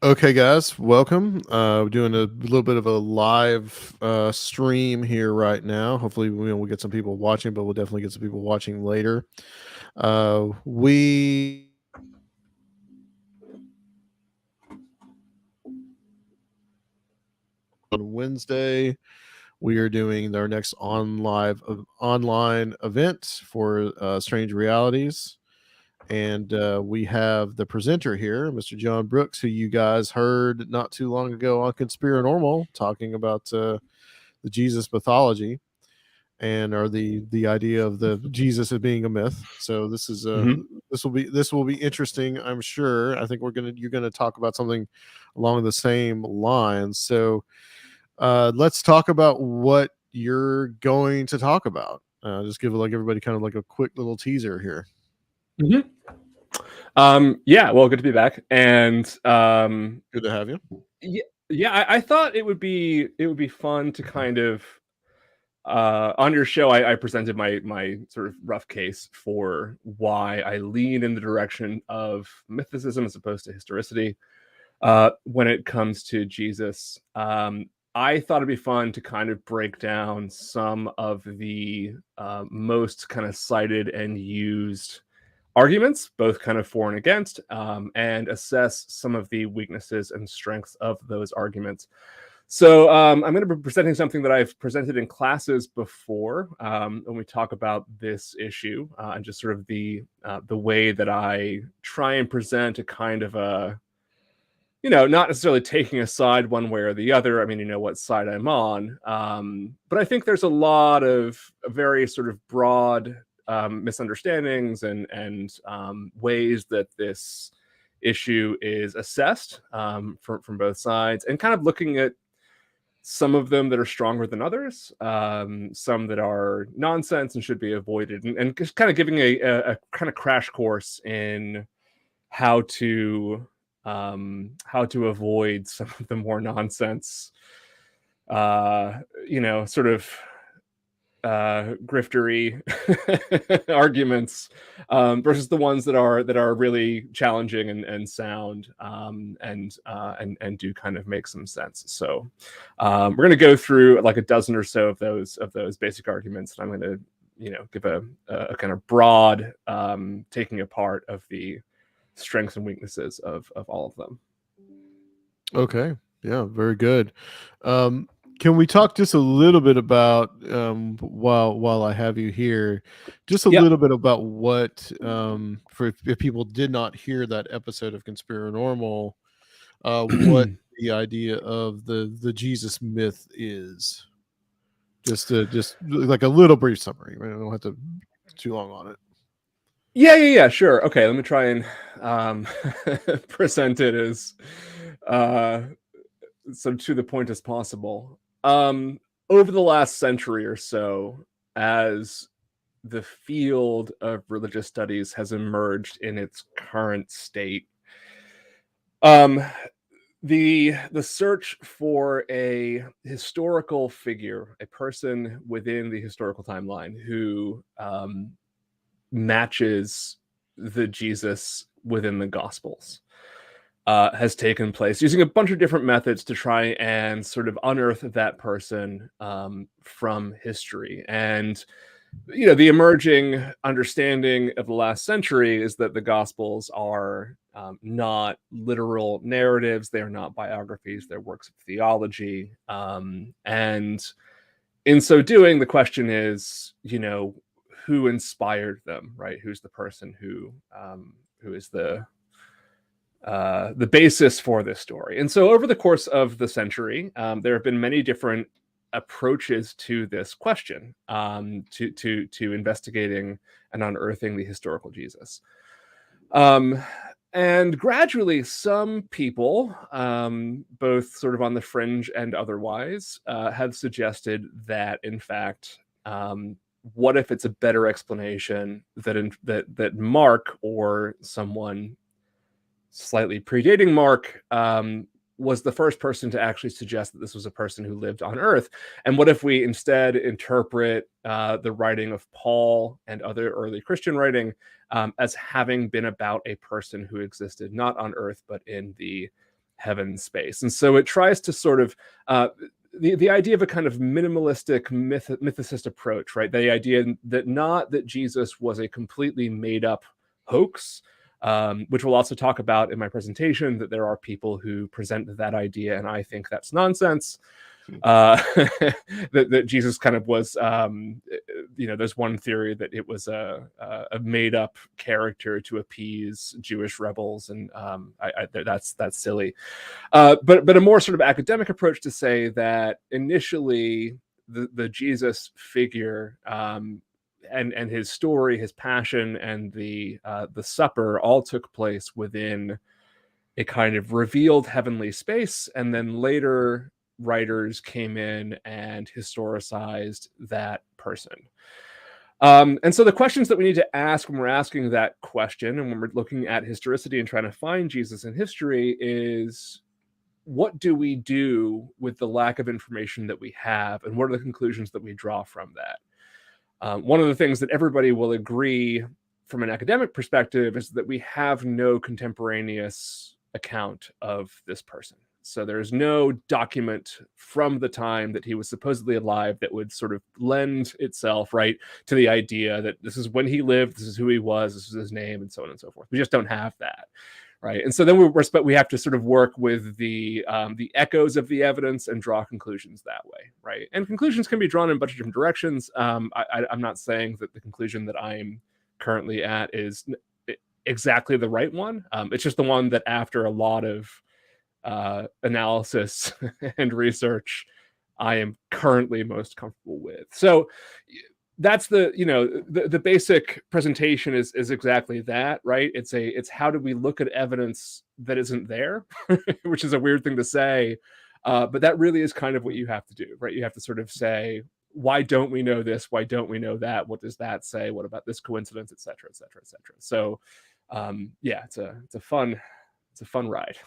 Okay, guys, welcome. We're doing a little bit of a live stream here right now. Hopefully, we'll get some people watching, but we'll definitely get some people watching later. We on Wednesday we are doing our next online event for Strange Realities. And we have the presenter here, Mr. John Brooks, who you guys heard not too long ago on Conspiranormal talking about the Jesus mythology and or the idea of the Jesus as being a myth. So this will be interesting, I'm sure. I think you're gonna talk about something along the same lines. So let's talk about what you're going to talk about. Just give like everybody kind of like a quick little teaser here. Mm-hmm. Yeah, well, good to be back. And Good to have you. I thought it would be fun to kind of on your show. I presented my sort of rough case for why I lean in the direction of mythicism as opposed to historicity when it comes to Jesus. I thought it'd be fun to kind of break down some of the most kind of cited and used arguments, both kind of for and against, and assess some of the weaknesses and strengths of those arguments. So I'm going to be presenting something that I've presented in classes before when we talk about this issue, and just sort of the way that I try and present a kind of a, not necessarily taking a side one way or the other. I mean, you know what side I'm on. But I think there's a lot of very sort of broad misunderstandings and ways that this issue is assessed from both sides, and kind of looking at some of them that are stronger than others, some that are nonsense and should be avoided, and just kind of giving a kind of crash course in how to avoid some of the more nonsense, sort of griftery arguments versus the ones that are really challenging and sound, and do kind of make some sense. So we're going to go through like a dozen or so of those basic arguments, and I'm going to give a kind of broad taking apart of the strengths and weaknesses of all of them. Okay. Yeah, very good. Can we talk just a little bit about while I have you here, just a little bit about what for if people did not hear that episode of Conspiranormal, what the idea of the Jesus myth is? Just like a little brief summary. I don't have to too long on it. Yeah, sure. Okay, let me try and present it as so to the point as possible. Over the last century or so, as the field of religious studies has emerged in its current state, the search for a historical figure, a person within the historical timeline who matches the Jesus within the Gospels has taken place using a bunch of different methods to try and sort of unearth that person from history. And the emerging understanding of the last century is that the Gospels are not literal narratives. They are not biographies. They're works of theology. And in so doing, the question is, who inspired them, right? Who's the person who is the basis for this story? And so over the course of the century, there have been many different approaches to this question, to investigating and unearthing the historical Jesus. And gradually, some people, both sort of on the fringe and otherwise, have suggested that, in fact, what if it's a better explanation that Mark, or someone slightly predating Mark, was the first person to actually suggest that this was a person who lived on Earth? And what if we instead interpret the writing of Paul and other early Christian writing as having been about a person who existed not on Earth, but in the heaven space. And so it tries to sort of the idea of a kind of minimalistic mythicist approach, right? The idea that not that Jesus was a completely made up hoax, which we'll also talk about in my presentation, that there are people who present that idea, and I think that's nonsense. That Jesus kind of was, there's one theory that it was a made up character to appease Jewish rebels, and that's silly. But a more sort of academic approach to say that initially the Jesus figure, and his story, his passion, and the supper all took place within a kind of revealed heavenly space, and then later writers came in and historicized that person. And so the questions that we need to ask when we're asking that question, and when we're looking at historicity and trying to find Jesus in history, is what do we do with the lack of information that we have, and what are the conclusions that we draw from that? One of the things that everybody will agree from an academic perspective is that we have no contemporaneous account of this person. So there's no document from the time that he was supposedly alive that would sort of lend itself, right, to the idea that this is when he lived, this is who he was, this is his name, and so on and so forth. We just don't have that, right? And so then we have to sort of work with the echoes of the evidence and draw conclusions that way, right? And conclusions can be drawn in a bunch of different directions. I'm not saying that the conclusion that I'm currently at is exactly the right one. It's just the one that, after a lot of analysis and research, I am currently most comfortable with. So that's the basic presentation is exactly that, right? It's how do we look at evidence that isn't there, which is a weird thing to say, but that really is kind of what you have to do, right? You have to sort of say, why don't we know this? Why don't we know that? What does that say? What about this coincidence, et cetera, et cetera, et cetera. So it's a fun ride.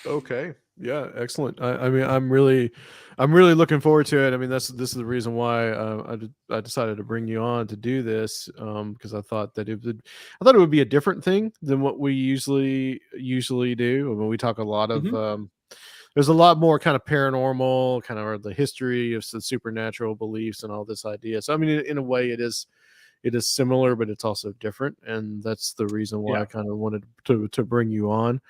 Okay. Yeah. Excellent. I mean, I'm really looking forward to it. I mean, this is the reason why I decided to bring you on to do this, because I thought that it would be a different thing than what we usually do. I mean, we talk a lot of, Mm-hmm. there's a lot more kind of paranormal, kind of the history of the supernatural beliefs and all this idea. So, I mean, in a way, it is similar, but it's also different, and that's the reason why I kind of wanted to bring you on.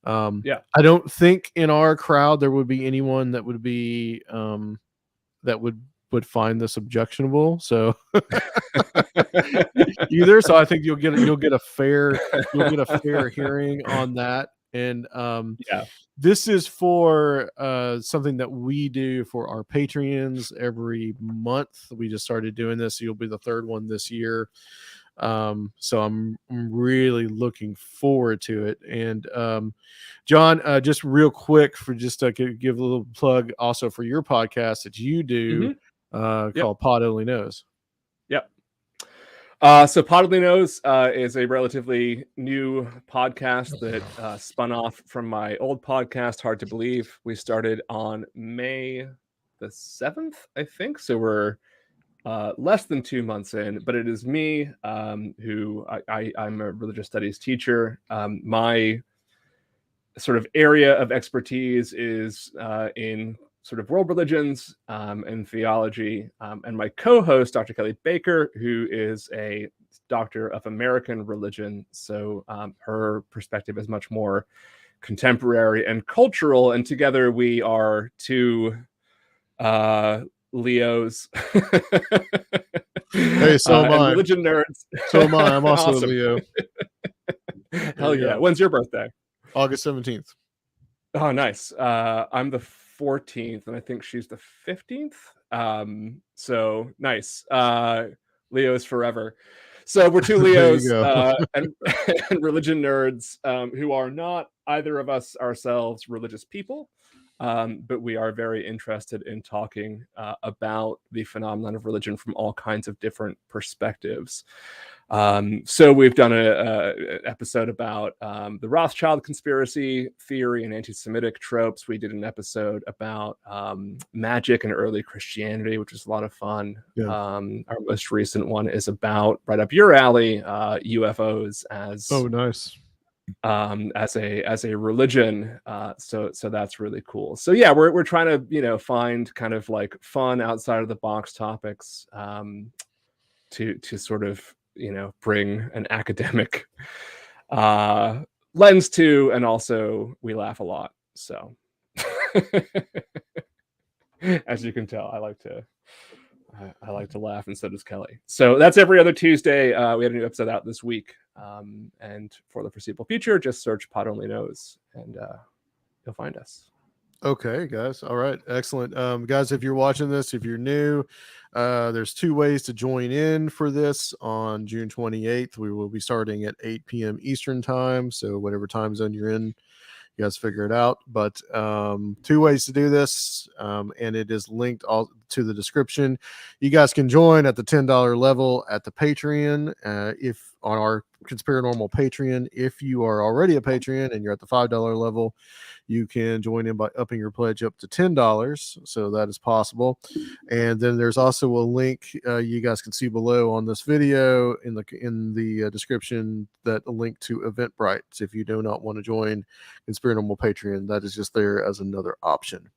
I don't think in our crowd there would be anyone that would be that would find this objectionable. So either. So I think you'll get a fair hearing on that. And this is for something that we do for our Patreons every month. We just started doing this. So you'll be the third one this year. So I'm really looking forward to it. And John, just real quick, for just to give a little plug also for your podcast that you do, called Pod Only Knows. Yep. So Pod Only Knows is a relatively new podcast that spun off from my old podcast, Hard to Believe. We started on May the 7th, I think. So we're less than 2 months in, but it is me, who I'm a religious studies teacher. My sort of area of expertise is in sort of world religions and theology. And my co-host, Dr. Kelly Baker, who is a doctor of American religion. So her perspective is much more contemporary and cultural. And together we are two Leos. Hey, so am I. Religion nerds. So am I. I'm also Awesome. a Leo. Hell yeah. When's your birthday? August 17th. Oh, nice. I'm the 14th, and I think she's the 15th. So nice. Leos forever. So we're two Leos and religion nerds who are not either of us ourselves religious people. But we are very interested in talking about the phenomenon of religion from all kinds of different perspectives. So we've done an episode about the Rothschild conspiracy theory and anti-Semitic tropes. We did an episode about magic and early Christianity, which was a lot of fun. Yeah. Our most recent one is about, right up your alley, UFOs as nice. as a religion. So that's really cool. So yeah, we're trying to, you know, find kind of like fun outside of the box topics, to sort of, you know, bring an academic lens to, and also we laugh a lot. So as you can tell, I like to laugh, and so does Kelly. So that's every other Tuesday. We had a new episode out this week. And for the foreseeable future, just search Pod Only Knows, and you'll find us. Okay, guys. All right. Excellent. Guys, if you're watching this, if you're new, there's 2 ways to join in for this on June 28th. We will be starting at 8 p.m. Eastern time. So whatever time zone you're in, you guys figure it out. But 2 ways to do this, and it is linked all to the description. You guys can join at the $10 level at the Patreon. If on our Conspiranormal Patreon, if you are already a Patreon and you're at the $5 level, you can join in by upping your pledge up to $10. So that is possible. And then there's also a link you guys can see below on this video in the description, that a link to Eventbrite. So if you do not want to join Conspiranormal Patreon, that is just there as another option.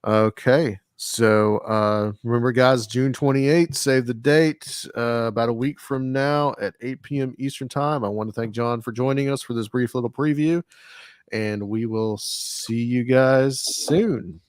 Okay. So remember, guys, June 28th, save the date, about a week from now at 8 p.m. Eastern time. I want to thank John for joining us for this brief little preview, and we will see you guys soon.